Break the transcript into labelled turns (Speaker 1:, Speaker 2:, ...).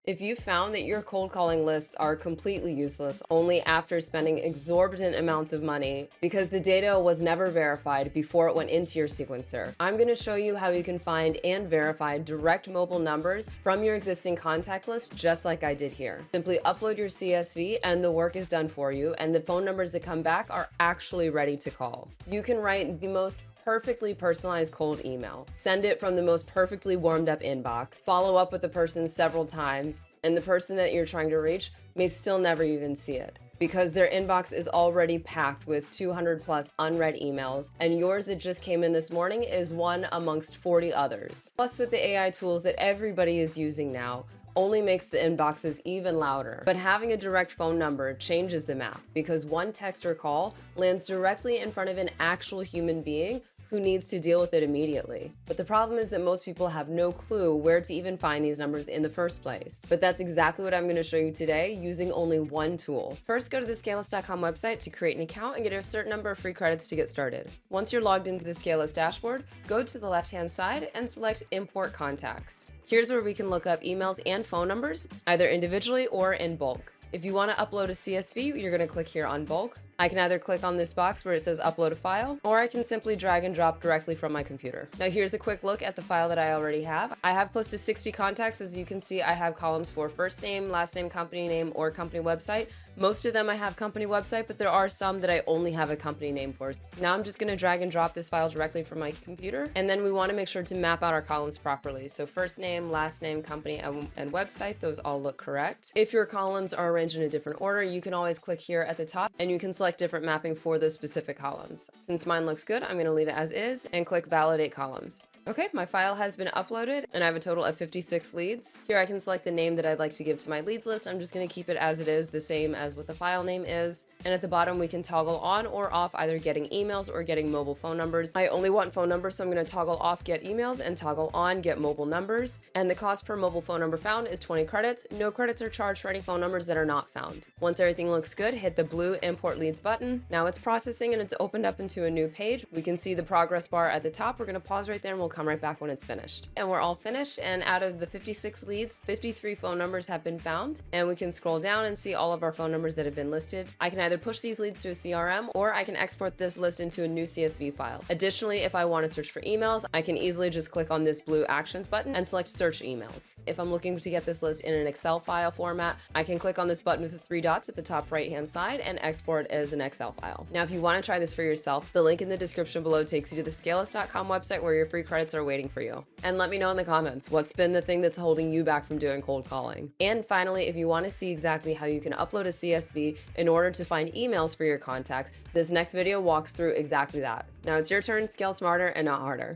Speaker 1: If you found that your cold calling lists are completely useless only after spending exorbitant amounts of money because the data was never verified before it went into your sequencer, I'm going to show you how you can find and verify direct mobile numbers from your existing contact list just like I did here. Simply upload your CSV and the work is done for you, and the phone numbers that come back are actually ready to call. You can write the most perfectly personalized cold email. Send it from the most perfectly warmed up inbox. Follow up with the person several times, and the person that you're trying to reach may still never even see it because their inbox is already packed with 200 plus unread emails, and yours that just came in this morning is one amongst 40 others. Plus, with the AI tools that everybody is using now, only makes the inboxes even louder. But having a direct phone number changes the map because one text or call lands directly in front of an actual human being who needs to deal with it immediately. But the problem is that most people have no clue where to even find these numbers in the first place. But that's exactly what I'm going to show you today using only one tool. First, go to the Scalelist.com website to create an account and get a certain number of free credits to get started. Once you're logged into the Scalelist dashboard, go to the left-hand side and select Import Contacts. Here's where we can look up emails and phone numbers, either individually or in bulk. If you want to upload a CSV, you're going to click here on bulk. I can either click on this box where it says upload a file, or I can simply drag and drop directly from my computer. Now here's a quick look at the file that I already have. I have close to 60 contacts. As you can see, I have columns for first name, last name, company name, or company website. Most of them I have company website, but there are some that I only have a company name for. Now I'm just going to drag and drop this file directly from my computer, and then we want to make sure to map out our columns properly. So first name, last name, company, and website, those all look correct. If your columns are arranged in a different order, you can always click here at the top and you can select different mapping for those specific columns. Since mine looks good, I'm going to leave it as is and click validate columns. Okay, my file has been uploaded and I have a total of 56 leads. Here I can select the name that I'd like to give to my leads list. I'm just going to keep it as it is, the same as what the file name is. And at the bottom, we can toggle on or off either getting emails or getting mobile phone numbers. I only want phone numbers, so I'm going to toggle off get emails and toggle on get mobile numbers. And the cost per mobile phone number found is 20 credits. No credits are charged for any phone numbers that are not found. Once everything looks good, hit the blue import leads button. Now it's processing and it's opened up into a new page. We can see the progress bar at the top. We're going to pause right there and we'll come right back when it's finished. And we're all finished. And out of the 56 leads, 53 phone numbers have been found. And we can scroll down and see all of our phone numbers that have been listed. I can either push these leads to a CRM or I can export this list into a new CSV file. Additionally, if I want to search for emails, I can easily just click on this blue actions button and select search emails. If I'm looking to get this list in an Excel file format, I can click on this button with the three dots at the top right hand side and export as an Excel file. Now, if you want to try this for yourself, the link in the description below takes you to the Scalelist.com website where your free credits are waiting for you. And let me know in the comments, what's been the thing that's holding you back from doing cold calling? And finally, if you want to see exactly how you can upload a CSV in order to find emails for your contacts, this next video walks through exactly that. Now it's your turn, scale smarter and not harder.